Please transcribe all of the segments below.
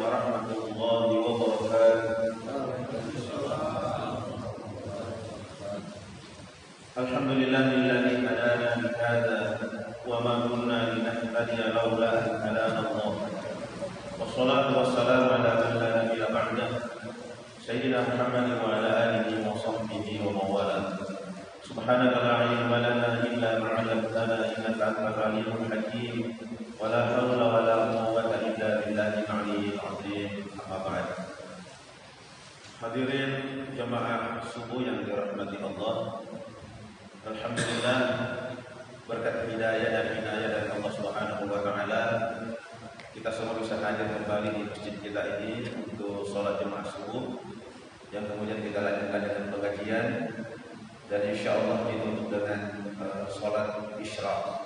warahmatullahi wabarakatuh. Alhamdulillahilladzi hadana li hadza wa ma kunna linahtadiya laula an hadana Allah. Wassalatu wassalamu ala man la nabiyya ba'dah. Sayyidina Muhammad wa ala alihi wa sahbihi wa mawala. Subhanaka la ilma lana illa ma 'allamtana innaka antal alimul hakim. Wa la haula wa la quwwata illa billahil aliyyil azim. Amma ba'd. Hadirin jamaah subuh yang dirahmati Allah. Alhamdulillah, berkat hidayah dan inayah dari Allah Subhanahu wa taala, kita semua bisa hadir kembali di masjid kita ini untuk sholat jemaah subuh yang kemudian kita lanjutkan dengan pengajian dan insyaallah ditutup dengan sholat isyraq.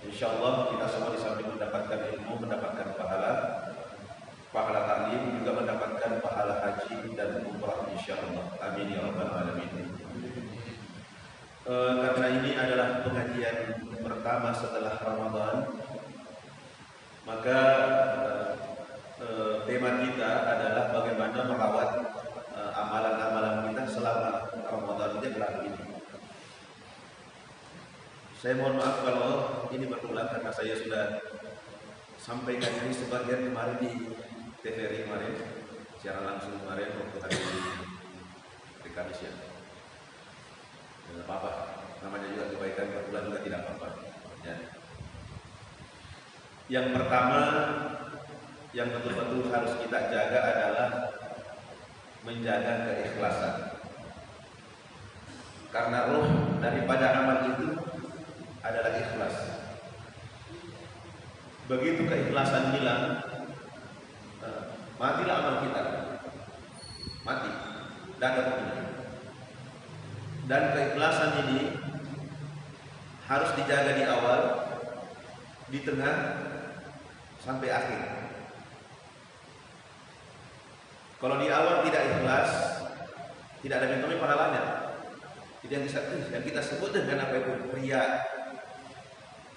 Insyaallah kita semua di samping mendapatkan ilmu, mendapatkan pahala taklim, juga mendapatkan pahala haji dan umrah insyaallah. Amin ya rabbal alamin. Karena ini adalah pengajian pertama setelah Ramadan, maka tema kita adalah bagaimana merawat amalan-amalan kita selama Ramadan ini berlalu ini. Saya mohon maaf kalau ini berulang karena saya sudah sampaikan ini sebagian kemarin di TVRI kemarin, secara langsung kemarin waktu hari Kamis ya. Tidak apa-apa, namanya juga kebaikan berulang juga tidak apa-apa ya. Yang pertama yang betul-betul harus kita jaga adalah menjaga keikhlasan, karena ruh daripada amal itu adalah ikhlas. Begitu keikhlasan hilang, matilah amal kita, mati, tidak ada gunanya. Dan keikhlasan ini harus dijaga di awal, di tengah, sampai akhir. Kalau di awal tidak ikhlas, tidak ada bentuknya pahalanya. Jadi yang kita sebut dengan apa itu riya,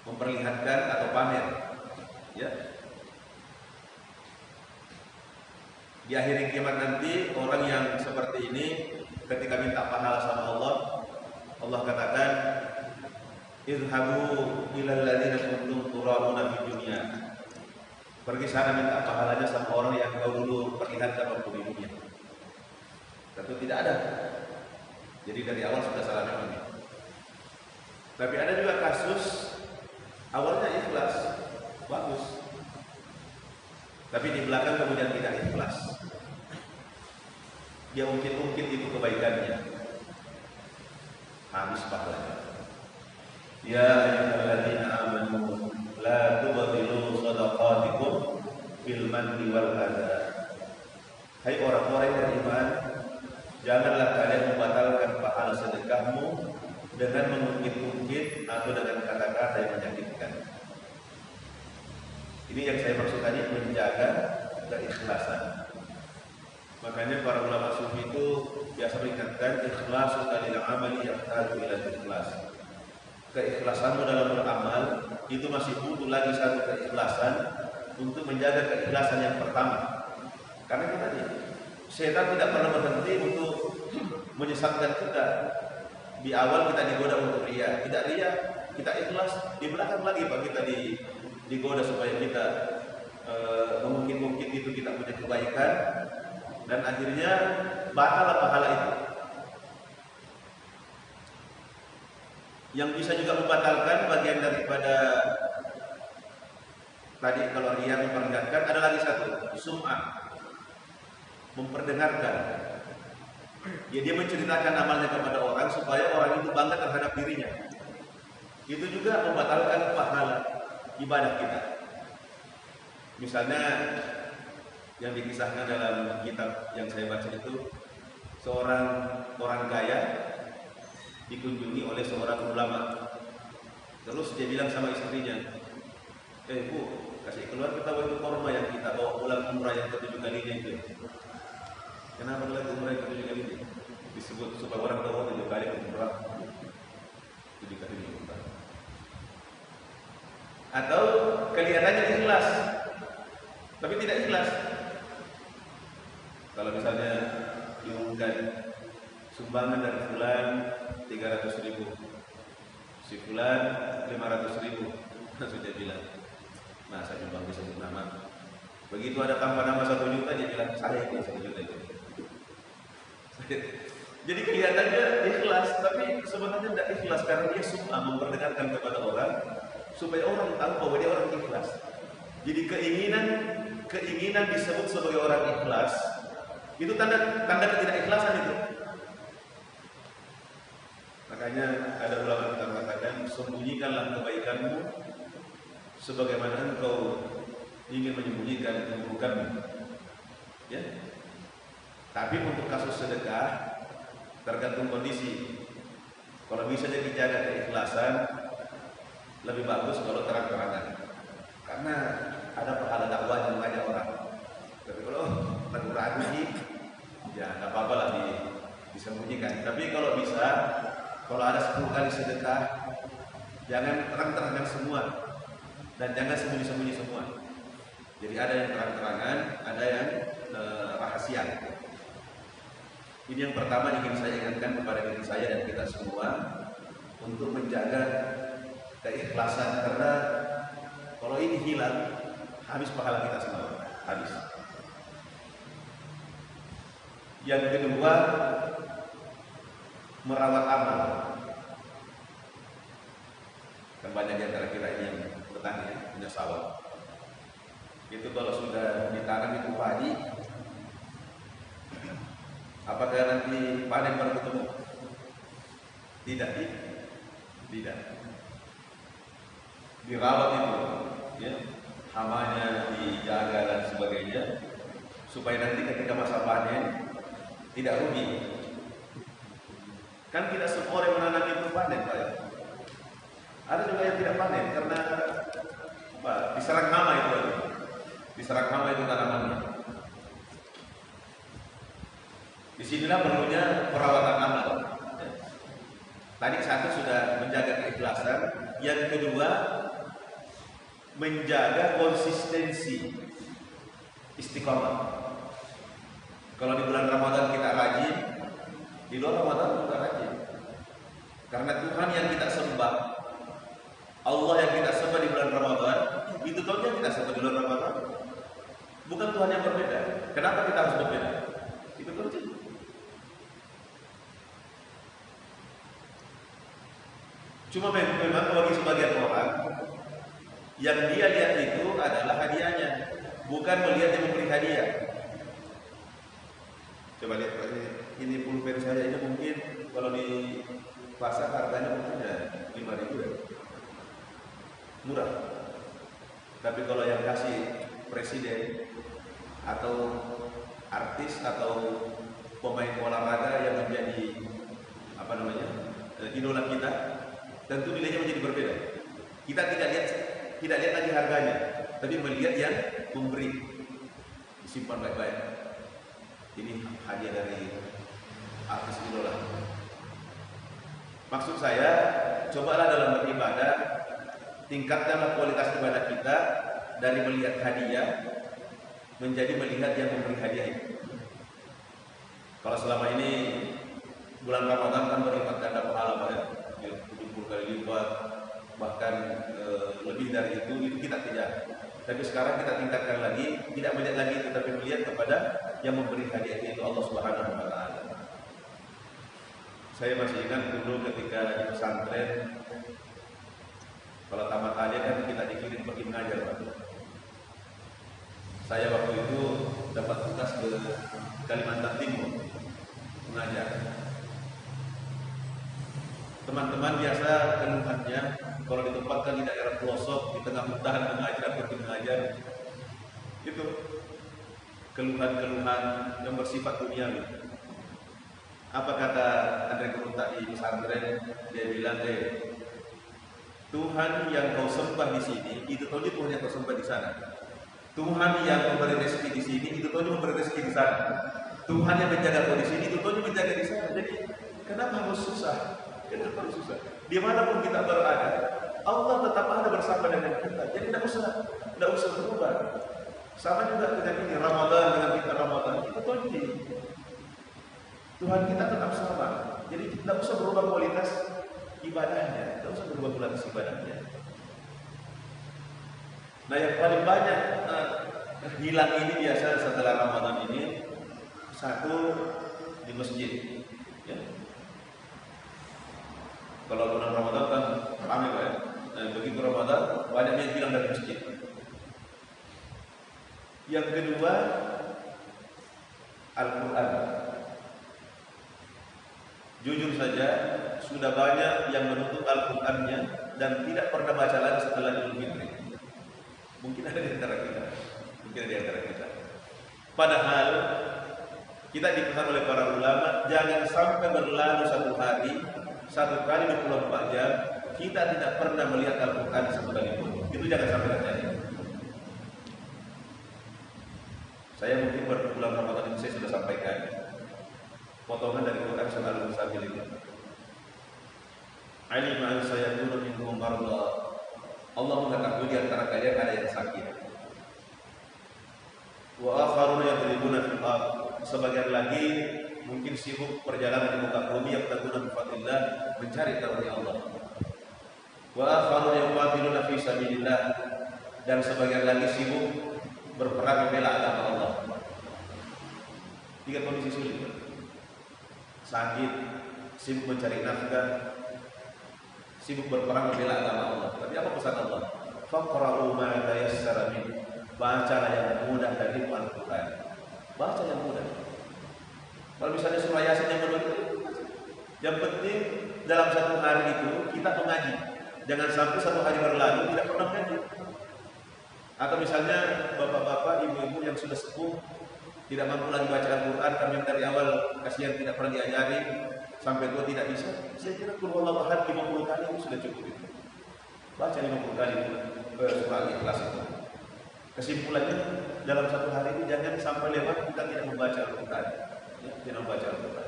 memperlihatkan atau pamer, ya. Di akhir kiamat nanti orang yang seperti ini ketika minta pahala sama Allah, Allah katakan, "Izhabu ilal ladzina kuntum turaduna fid dunya." Pergi sana minta pahalanya sama orang yang kau dulu perlihatkan waktu di dunia. Tentu tidak ada. Jadi dari awal sudah salah memang. Tapi ada juga kasus awalnya ikhlas, bagus. Tapi di belakang kemudian tidak ikhlas. Dia ungkit-ungkit itu kebaikannya, habis pahalanya. Ya ayyuhalladzina amanu la tubtilu shadaqatikum bil manni wal adha. Hai orang-orang yang beriman, janganlah kalian membatalkan pahala sedekahmu dengan mengungkit-ungkit atau dengan kata-kata yang menyakitkan. Ini yang saya maksud tadi, menjaga keikhlasan. Makanya para ulama sufi itu biasa mengingatkan ikhlasu lil amali yahtaju ila ikhlas. Keikhlasanmu dalam beramal itu masih butuh lagi satu keikhlasan untuk menjaga keikhlasan yang pertama. Karena kita tadi setan tidak pernah berhenti untuk menyesatkan kita. Di awal kita digoda untuk riya, tidak riya, kita ikhlas. Di belakang lagi Pak kita digoda supaya kita mungkin itu kita punya kebaikan. Dan akhirnya batal pahala itu. Yang bisa juga membatalkan bagian daripada tadi kalau riya memperlihatkan, ada lagi satu, sum'ah, memperdengarkan. Ya, dia menceritakan amalnya kepada orang supaya orang itu bangga terhadap dirinya. Itu juga membatalkan pahala ibadah kita. Misalnya yang dikisahkan dalam kitab yang saya baca itu, seorang orang kaya dikunjungi oleh seorang ulama. Terus dia bilang sama istrinya, Bu, kasih keluar kita itu korma yang kita bawa pulang umrah yang ke-7 kalinya itu. Kenapa lagi umrah yang ke-7 kali ini? Disebut supaya orang tahu 7 kali umrah, 7 kali umrah. Atau kelihatannya ikhlas, tapi tidak ikhlas. Kalau misalnya diumumkan sumbangan dari fulan 300.000, si fulan 500.000, sudah bilang, nah saya nyumbang bisa sebut nama. Begitu ada tambah nama 1 juta, dia bilang saya itu 1 juta itu. Jadi kelihatannya ikhlas, tapi sebenarnya tidak ikhlas karena dia suka memperdengarkan kepada orang supaya orang tahu bahwa dia orang ikhlas. Jadi keinginan disebut sebagai orang ikhlas itu tanda ketidakikhlasan itu. Makanya ada ulama yang mengatakan, sembunyikanlah kebaikanmu sebagaimana engkau ingin menyembunyikan keburukanmu. Ya. Tapi untuk kasus sedekah tergantung kondisi. Kalau bisa jadi jaga keikhlasan, lebih bagus kalau terang-terangan. Karena ada pahala dakwah yang banyak orang. Tapi kalau ragu-ragu sih, ya nggak apa-apa lah disembunyikan. Tapi kalau bisa, kalau ada 10 kali sedekah, jangan terang-terangan semua dan jangan sembunyi-sembunyi semua. Jadi ada yang terang-terangan, ada yang rahasia. Ini yang pertama ingin saya ingatkan kepada diri saya dan kita semua untuk menjaga keikhlasan, karena kalau ini hilang, habis pahala kita semua, habis. Yang kedua, merawat amal. Kan banyak di antara kita ini yang petani ya, punya sawah. Itu kalau sudah ditanam itu padi, apakah nanti panen baru ketemu? Tidak. Dirawat itu, ya, hamanya dijaga dan sebagainya, supaya nanti ketika masa panen tidak rugi. Kan tidak semua orang yang menanam itu panen, Pak. Ada juga yang tidak panen karena diserang hama itu, diserang hama itu tanamannya. Disinilah perlunya perawatan amal. Tadi satu sudah menjaga keikhlasan, yang kedua menjaga konsistensi, istiqomah. Kalau di bulan Ramadan kita rajin, di luar Ramadan juga rajin. Karena Tuhan yang kita sembah, Allah yang kita sembah di bulan Ramadan, itu Tuhan yang kita sembah di bulan Ramadan. Bukan Tuhan yang berbeda. Kenapa kita harus berbeda? Itu penting. Cuma memang bagi sebagian orang, yang dia lihat itu adalah hadiahnya, bukan melihat yang memberi hadiah. Coba lihat ini pulpen saya ini mungkin kalau di pasar harganya mungkin ya 5.000 ya, murah. Tapi kalau yang kasih presiden atau artis atau pemain olahraga yang menjadi idola kita, tentu nilainya menjadi berbeda. Kita tidak lihat lagi harganya, tapi melihat yang memberi, disimpan baik-baik. Ini hadiah dari artis idola. Maksud saya, cobalah dalam beribadah, tingkatkanlah kualitas ibadah kita dari melihat hadiah menjadi melihat yang memberi hadiah itu. Kalau selama ini bulan Ramadan kan berlipat ganda pahala, Pak, ya, 70 kali lipat, bahkan lebih dari itu kita tidak. Tapi sekarang kita tingkatkan lagi, tidak melihat lagi itu, tapi melihat kepada yang memberi hadiah itu, Allah Subhanahu wa Ta'ala. Saya masih ingat dulu ketika di pesantren, kalau tamat alia kan kita dikirim pergi mengajar, Pak. Saya waktu itu dapat tugas ke Kalimantan Timur mengajar. Teman-teman biasa keluhannya kalau ditempatkan di daerah pelosok, di tengah hutan mengajar, itu keluhan-keluhan yang bersifat duniawi. Apa kata Andre Kurunta di pesantren? Dia bilang, Tuhan yang kau sembah di sini, itu tahu Tuhan yang kau sembah di sana. Tuhan yang memberi rezeki di sini, itu tahu memberi rezeki di sana. Tuhan yang menjaga kau di sini, itu tahu menjaga di sana. Jadi kenapa harus susah? Kenapa harus susah? Dimanapun kita berada, Allah tetap ada bersama dengan kita. Jadi tidak usah berubah. Sama juga dengan ini Ramadan, dengan kita Ramadan, kita Terkunci. Tuhan kita tetap sama. Jadi tidak usah berubah kualitas ibadahnya, tidak usah berubah kualitas ibadahnya. Nah, yang paling banyak hilang ini biasa setelah Ramadan ini, satu di masjid. Ya. Kalau bulan Ramadan kan ramai Pak ya. Nah, begitu Ramadan banyak yang hilang dari masjid. Yang kedua, Al-Quran. Jujur saja, sudah banyak yang menuntut Al-Qurannya dan tidak pernah baca lagi setelah Idul Fitri. Mungkin ada di antara kita. Padahal kita dipesan oleh para ulama, jangan sampai berlalu satu hari, satu kali 24 jam, kita tidak pernah melihat Al-Quran sekalipun. Itu jangan sampai terjadi. Saya mungkin bulan Ramadan ini saya sudah sampaikan potongan dari Quran surah Al-Muzammil ini. Alima an sayakunu minkum marda. Allah mengetahui di antara kalian ada yang sakit. Wa akharuna yadribuna fil ardh. Sebagian lagi mungkin sibuk perjalanan di muka bumi yang taguna bi fadlillah, mencari karunia Allah. Wa akharuna yuqatiluna fi sabilillah, dan sebagian lagi sibuk berperang membela agama Allah. Tiga kondisi sulit. Sakit, sibuk mencari nafkah, sibuk berperang membela agama Allah. Tapi apa pesan Allah? Faqra'u ma tayassara min. Bacalah yang mudah dari Al-Quran. Baca yang mudah. Kalau misalnya surah Yasin yang mudah, yang penting dalam satu hari itu kita mengaji. Jangan sampai satu hari berlalu tidak pernah mengaji. Atau misalnya bapak-bapak, ibu-ibu yang sudah sepuh tidak mampu lagi baca Al-Quran karena yang dari awal kasihan tidak pernah diajari sampai tua tidak bisa. Saya kira Qul huwallahu ahad 50 kali itu sudah cukup itu. Baca 50 kali surah Al-Ikhlas itu. Kesimpulannya dalam satu hari itu jangan sampai lewat kita tidak membaca Al-Quran. Ya, tidak membaca Al-Quran.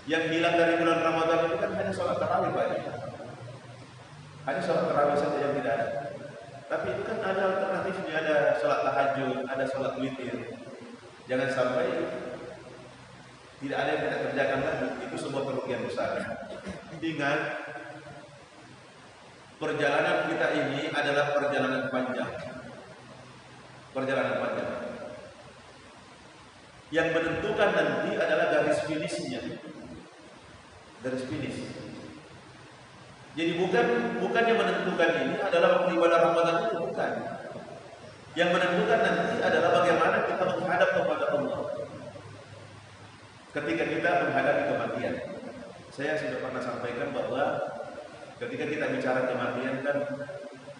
Yang hilang dari bulan Ramadan itu kan hanya sholat tarawih Pak. Hanya sholat tarawih saja yang tidak ada. Tapi itu kan ada alternatifnya, ada sholat tahajud, ada sholat witir. Jangan sampai tidak ada yang kita kerjakan lagi. Itu sebuah kerugian besar. Ingat, perjalanan kita ini adalah perjalanan panjang. Perjalanan panjang. Yang menentukan nanti adalah garis finishnya. Garis finish. Jadi bukan yang menentukan ini adalah waktu ibadah Ramadan itu, bukan. Yang menentukan nanti adalah bagaimana kita menghadap kepada Allah ketika kita menghadapi kematian. Saya sudah pernah sampaikan bahwa ketika kita bicara kematian kan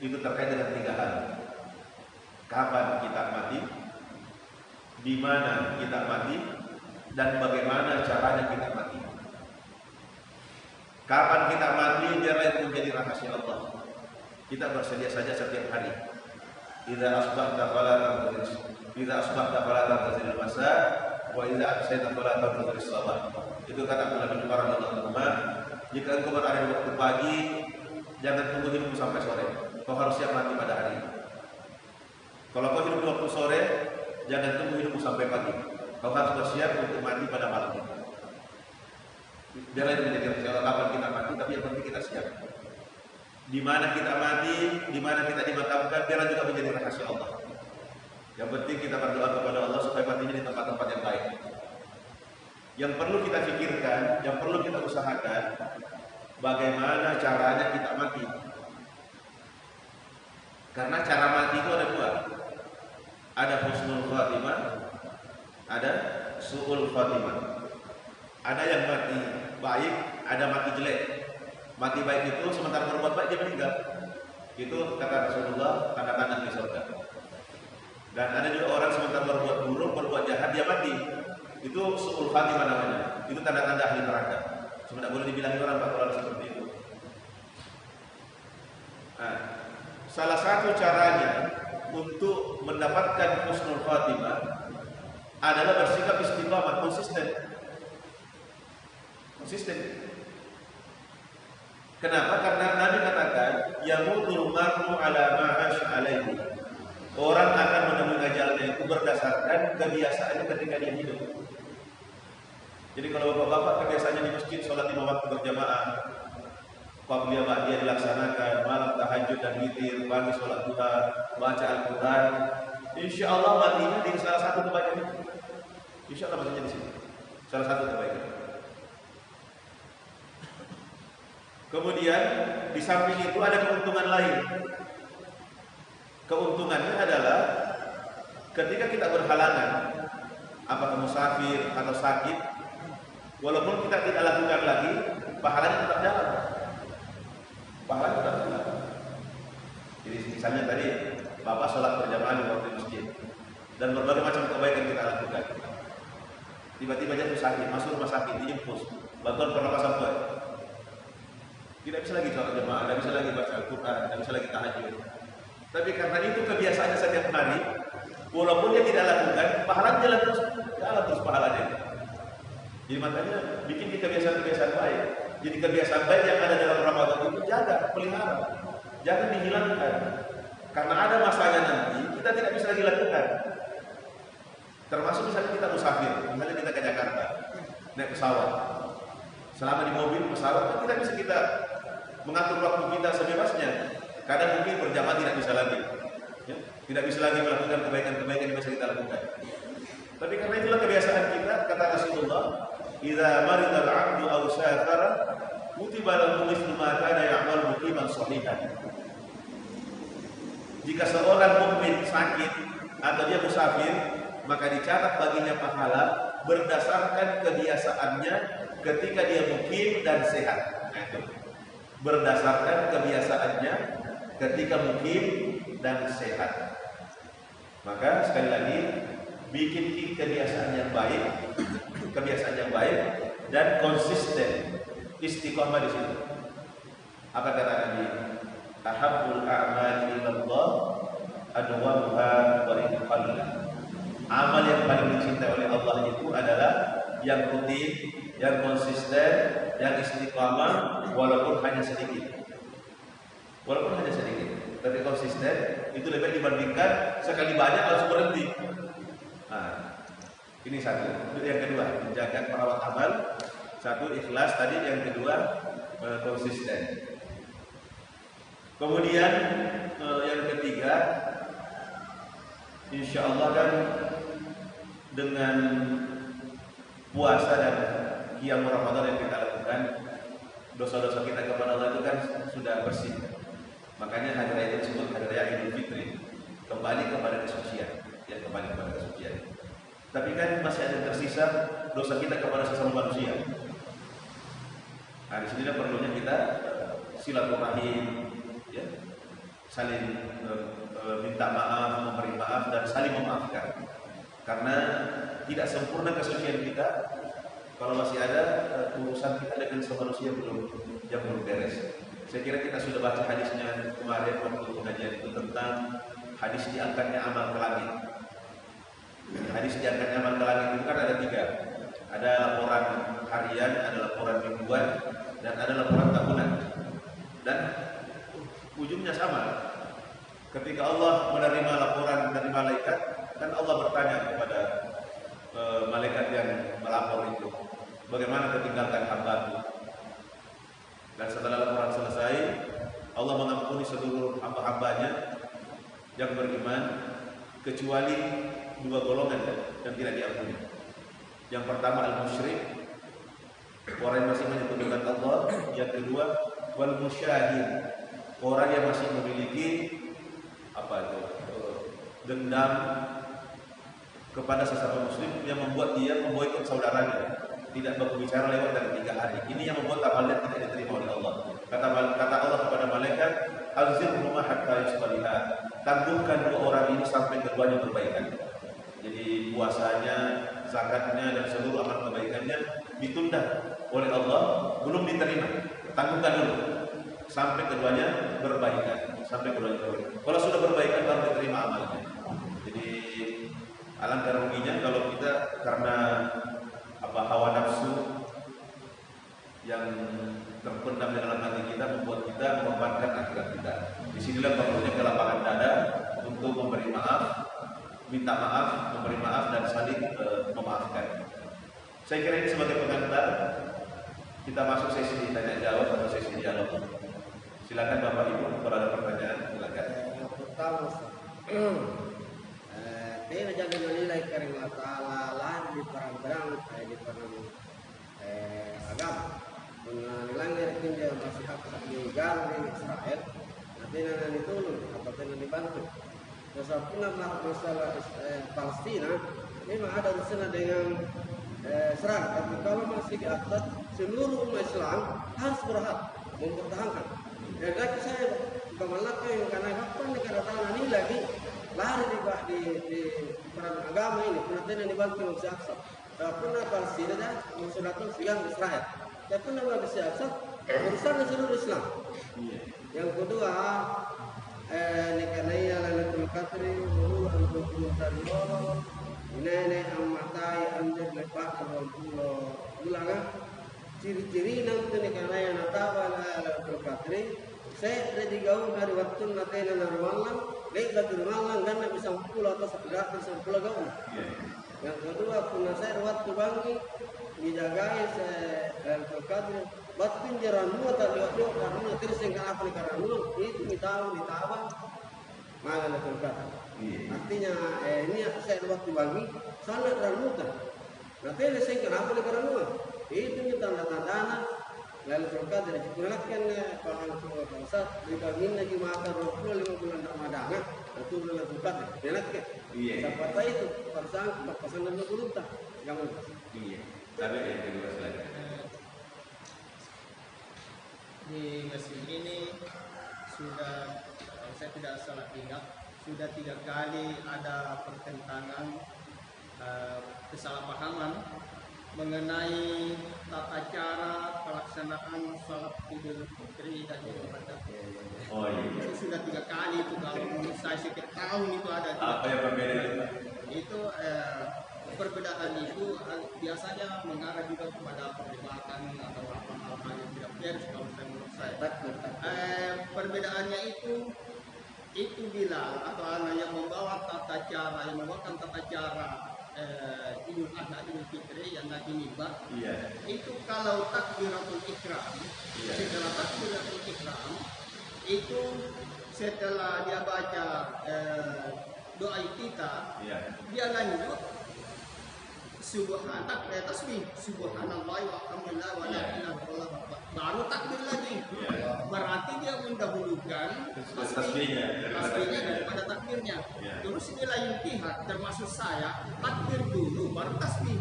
itu terkait dengan tiga hal. Kapan kita mati, di mana kita mati, dan bagaimana caranya kita mati. Kapan kita mati biarlah itu menjadi rahasia Allah. Kita bersedia saja setiap hari. Idza asbahta fala tantazir. Idza asbahta fala tantazir al-masa wa idza amsayta fala tantazir as-sabah. Itu kata Abdullah bin Umar radhiyallahu anhu. Jika engkau berada di waktu pagi, jangan tunggu hidupmu sampai sore. Kau harus siap mati pada hari itu. Kalau kau hidup di waktu sore, jangan tunggu hidupmu sampai pagi. Kau harus bersiap untuk mati pada malam itu. Biarlah itu menjadi rahasia kapan kita mati, tapi yang penting kita siap. Di mana kita mati, di mana kita dimakamkan, biarlah juga menjadi rahasia Allah. Yang penting kita berdoa kepada Allah supaya matinya di tempat-tempat yang baik. Yang perlu kita pikirkan, yang perlu kita usahakan, bagaimana caranya kita mati. Karena cara mati itu ada dua. Ada husnul khatimah, ada su'ul khatimah. Ada yang mati baik, ada mati jelek. Mati baik itu sementara berbuat baik dia meninggal. Itu kata Rasulullah tanda-tanda di surga. Dan ada juga orang sementara berbuat buruk, berbuat jahat dia mati. Itu su'ul khatimah namanya. Itu tanda-tanda ahli neraka. Cuma tidak boleh dibilangi orang kalau seperti itu. Nah, salah satu caranya untuk mendapatkan husnul khatimah adalah bersikap istiqamah, konsisten. Kenapa? Karena Nabi katakan yamutul mar'u ala ma 'asha alaihi. Orang akan menemui ajalnya itu berdasarkan kebiasaannya ketika dia hidup. Jadi kalau bapak-bapak kebiasaannya di masjid sholat 5 waktu berjamaah, qabliyah ba'diyah dilaksanakan, malam tahajud dan witir, pagi sholat duha, baca Al-Quran, insya Allah matinya di salah satu kebaikan itu. Insya Allah matinya di sini, salah satu kebaikan. Kemudian di samping itu ada keuntungan lain. Keuntungannya adalah ketika kita berhalangan, apakah musafir atau sakit, walaupun kita tidak lakukan lagi, pahalanya tetap jalan. Pahalanya tetap jalan. Jadi misalnya tadi bapak sholat berjamaah di waktu masjid dan berbagai macam kebaikan kita lakukan. Tiba-tiba jatuh sakit, masuk rumah sakit, dijemput, bantuan pernapasan buat. Tidak bisa lagi sholat jamaah, tidak bisa lagi baca Al-Quran, tidak bisa lagi tahajud. Tapi karena itu kebiasaannya setiap hari, walaupun dia tidak lakukan, pahalanya jalan terus pahalanya. Jadi makanya bikin kebiasaan-kebiasaan baik. Jadi kebiasaan baik yang ada dalam Ramadan itu jaga, pelihara, jangan dihilangkan. Karena ada masanya nanti kita tidak bisa lagi lakukan. Termasuk misalnya kita musafir, misalnya kita ke Jakarta, naik pesawat. Selama di mobil pesawat tidak bisa kita mengatur waktu kita sebebasnya. Kadang mungkin berjamaah tidak bisa lagi, ya? Tidak bisa lagi melakukan kebaikan-kebaikan yang bisa kita lakukan. Tapi karena itulah kebiasaan kita, kata Rasulullah, "Idza marida al-'abdu aw safara, kutiba lahu mithlu ma kana ya'malu muqiman shahihan." Jika seorang mukmin sakit atau dia musafir, maka dicatat baginya pahala berdasarkan kebiasaannya ketika dia mukim dan sehat. Nah, itu. Berdasarkan kebiasaannya ketika mukim dan sehat. Maka sekali lagi bikin kebiasaan yang baik dan konsisten, istiqomah di situ. Apa kata Nabi? Ahabbul a'mali ilallah adwamuha wa in qalla. Amal yang paling dicintai oleh Allah itu adalah yang rutin, yang konsisten, yang istiqamah, walaupun hanya sedikit. Walaupun hanya sedikit, tapi konsisten itu lebih dibandingkan sekali banyak langsung berhenti. Nah, ini satu. Yang kedua, menjaga merawat amal. Satu, ikhlas tadi. Yang kedua, konsisten. Kemudian yang ketiga, insya Allah kan dengan puasa dan qiyam Ramadan yang kita lakukan, dosa-dosa kita kepada Allah itu kan sudah bersih. Makanya hari raya itu disebut hari raya Idul Fitri, kembali kepada kesucian, ya, kembali kepada kesucian. Tapi kan masih ada tersisa dosa kita kepada sesama manusia. Nah, di sini perlunya kita silaturahim, ya, saling minta maaf, memberi maaf dan saling memaafkan. Karena tidak sempurna kesucian kita kalau masih ada urusan kita dengan manusia yang belum beres. Saya kira kita sudah baca hadisnya kemarin waktu pengajian itu tentang hadis diangkatnya amal ke langit. Hadis diangkatnya amal ke langit itu kan ada 3. Ada laporan harian, ada laporan mingguan, dan ada laporan tahunan. Dan ujungnya sama. Ketika Allah menerima laporan dari malaikat, kan Allah bertanya kepada malaikat yang melapor itu, bagaimana ketinggalkan hamba-Mu? Dan setelah laporan selesai, Allah mengampuni seluruh hamba-hambanya yang beriman, kecuali 2 golongan yang tidak diampuni. Yang pertama al-musyrik, orang yang masih menyekutukan Allah. Yang kedua wal musyahid, orang yang masih memiliki dendam kepada sesama muslim yang membuat dia memboikot saudaranya, tidak berbicara lewat dari 3 hari. Ini yang membuat amalnya tidak diterima oleh Allah. Kata Allah kepada malaikat, azirhuma hatta yusbaliha, tangguhkan 2 orang ini sampai keduanya berbaikan. Jadi puasanya, zakatnya dan seluruh amal kebaikannya ditunda oleh Allah, belum diterima. Tangguhkan dulu sampai keduanya berbaikan, Kalau sudah berbaikan baru diterima amalnya. Jadi alangkah ruginya kalau kita karena hawa nafsu yang terpendam di dalam hati kita membuat kita mengorbankan akhirat kita. Disinilah perlunya kelapangan dada untuk memberi maaf minta maaf, memberi maaf dan saling memaafkan. Saya kira ini sebagai pengantar kita masuk sesi tanya jawab atau sesi dialog. Silakan Bapak Ibu kalau ada pertanyaan, silakan. Yang pertama, dia jadi menilai karena Allah di perang-perang di perang agama. Menilai dia masih hak di Gaza di Israel. Nanti nanti ditolong atau nanti dibantu. Walaupun masalah Palestina memang ada urusan dengan serang, tapi kalau masih di atas seluruh umat Islam harus berhak mempertahankan. Dan lagi saya kemalak yang karena kapan negara tanah ini lagi lari di perang agama ini, penantian dibantu Masjid Aqsa. Walaupun Palestina dan mensulatkan siang Israel. Tapi nama Masjid Aqsa urusan seluruh Islam. Yang kedua, karena ia Lailatul Qadri dulu untuk Mutariyoro ini amatai anjir lepas kalau ulangan ciri-ciri nanti karena yang natawa Lailatul Qadri saya dari jauh dari waktu nanti narwalan lepas narwalan karena bisa 10 atau 10 gaun. Yang kedua pun saya waktu bangi dijagai saya Lailatul Qadri waktu jaranmu atau lewat karena terus yang apa karena itu ditawar mana Lailatul Qadri. Artinya ini saya waktu bagi sangat ramutan. Nanti saya kenapa karena itu tanda-tanda Lailatul Qadri. Digunakan kalau Ustaz dibagi lagi maka 25 bulan Ramadan itu Lailatul Qadri. Enak ke? Siapa itu pasangan dan beruntung. Jangan. Iya. Tapi yang kedua silakan. Di masjid ini sudah, kalau saya tidak salah ingat, sudah 3 kali ada pertentangan, kesalahpahaman mengenai tata cara pelaksanaan sholat Idul Fitri dan Idul Adha. Oh iya. Itu sudah 3 kali itu kalau menurut saya setiap tahun itu ada. Apa yang berbeda itu? Perbedaan itu biasanya mengarah juga kepada perdebatan atau hal-hal yang tidak fair kalau menurut saya. Perbedaannya itu Bilal atau anak yang membawa tata cara, yang membawakan tata cara Idul Adha, Idul Fitri yang Nabi Nibah. Itu kalau takbiratul ihram, setelah takbiratul ihram itu setelah dia baca doa kita, dia lanjut tasbih subhanallah walhamdulillah wa la ilaha illallah, baru takbir lagi. Berarti dia mendahulukan tasbihnya daripada takbirnya. Terus di lain pihak termasuk saya takbir dulu baru tasbih.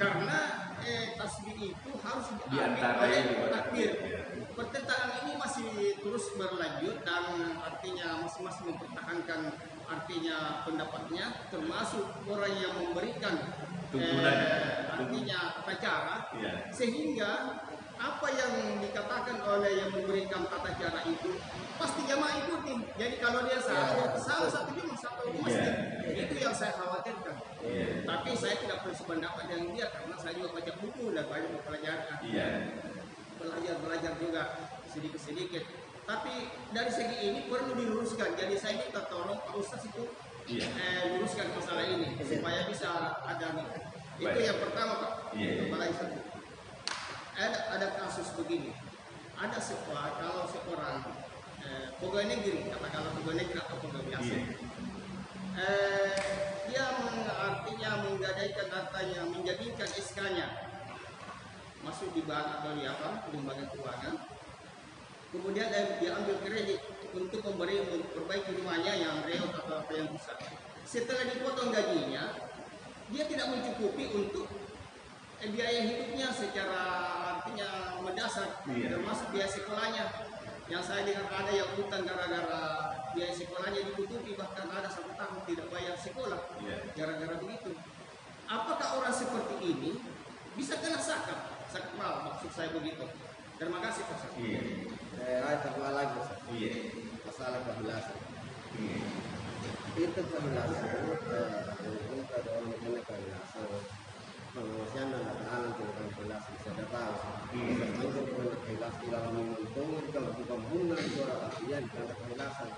Karena tasbih itu harus diambil oleh takbir. Pertentangan ini masih terus berlanjut dan artinya masing-masing mempertahankan artinya pendapatnya, termasuk orang yang memberikan artinya tata cara, sehingga apa yang dikatakan oleh yang memberikan tata cara itu pasti jamaah ikuti. Jadi kalau dia salah satu jemaah satu masjid, itu yang saya khawatirkan. Tapi saya tidak bersependapat dengan dia karena saya juga baca buku dan banyak mempelajari, belajar juga sedikit-sedikit. Tapi dari segi ini perlu diluruskan. Jadi saya minta tolong Pak Ustaz itu luruskan masalah ini supaya bisa ada. Itu yang pertama Pak. Ada kasus begini. Ada kalau seorang pegawai negeri, katakanlah pegawai negeri atau pegawai biasa, dia artinya menggadaikan datanya, menjadikan SK-nya masuk di bank atau di lembaga keuangan. Kemudian dia ambil kredit untuk memperbaiki rumahnya yang reot atau apa yang rusak. Setelah dipotong gajinya, dia tidak mencukupi untuk biaya hidupnya secara artinya mendasar, termasuk biaya sekolahnya. Yang saya dengar ada yang utang gara-gara biaya sekolahnya ditutupi, bahkan ada 1 tahun tidak bayar sekolah gara-gara begitu. Apakah orang seperti ini bisa kena sakit mal? Maksud saya begitu. Terima kasih Pak. Tambah lagi masalah kehulasan. Itu kehulasan untuk ada orang yang kehulasan. Pengawasan dan tahanan tentang kehulasan saya tahu. Untuk kehulasan dalam menguntung kalau bukan bunga itu orang artinya karena kehulasan.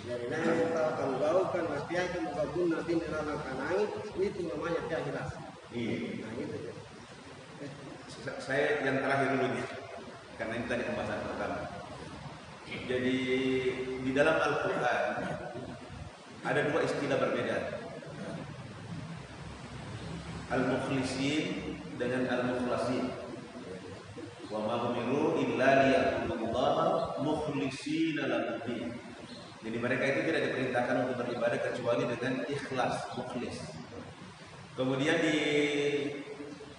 Jadi nanti kita akan gaul bukan pihak yang menggabung nanti nerang kanangi itu namanya pihak ikhlas. Iya. Nah itu. Saya yang terakhir dulu nih, karena ini tadi pembahasan pertama. Jadi di dalam Al-Quran ada dua istilah berbeda, al-mukhlisin dengan al-mukhlasin. Wa ma umiru illa liya'budullaha mukhlishina lahu-d-din. Jadi mereka itu tidak diperintahkan untuk beribadah kecuali dengan ikhlas, mukhlis. Kemudian di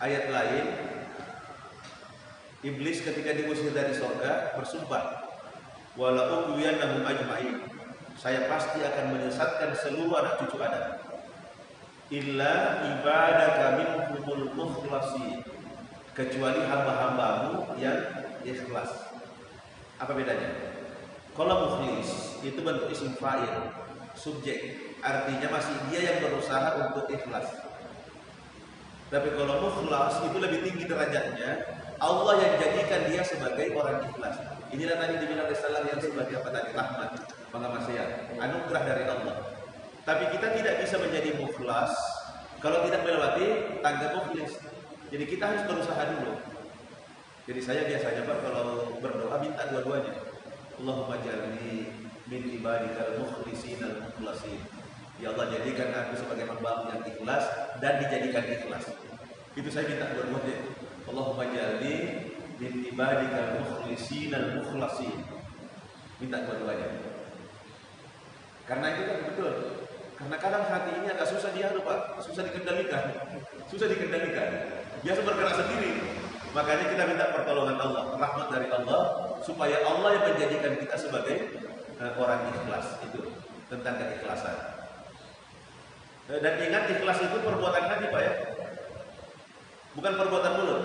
ayat lain, iblis ketika diusir dari surga bersumpah, wala ughwiyannahum ajma'in. Saya pasti akan menyesatkan seluruh anak cucu Adam. Illa ibadaka minhumul mukhlasin. Kecuali hamba-hambamu yang ikhlas. Apa bedanya? Kalau mukhlis itu bentuk isim fa'il, subjek, artinya masih dia yang berusaha untuk ikhlas. Tapi kalau mukhlas itu lebih tinggi derajatnya, Allah yang jadikan dia sebagai orang ikhlas. Inilah tadi dibilang Rasulullah yang sebagai apa tadi? Rahmat, pengamasya, anugerah dari Allah. Tapi kita tidak bisa menjadi mukhlas kalau tidak melewati tangga mukhlis. Jadi kita harus berusaha dulu. Jadi saya biasanya Pak kalau berdoa minta dua-duanya. Allahumma jalni min ibadikal mukhlisinal mukhlasin. Ya Allah, jadikan aku sebagai hamba yang ikhlas dan dijadikan ikhlas. Itu saya minta dua-duanya. Allahumma jalni min ibadikal mukhlisinal mukhlasin. Minta dua-duanya. Karena itu kan betul. Karena kadang hati ini agak susah diadu Pak, susah dikendalikan. Biasa bergerak sendiri. Makanya kita minta pertolongan Allah, rahmat dari Allah, supaya Allah yang menjadikan kita sebagai orang ikhlas. Itu tentang keikhlasan. Dan ingat, ikhlas itu perbuatan hati Pak ya, bukan perbuatan mulut.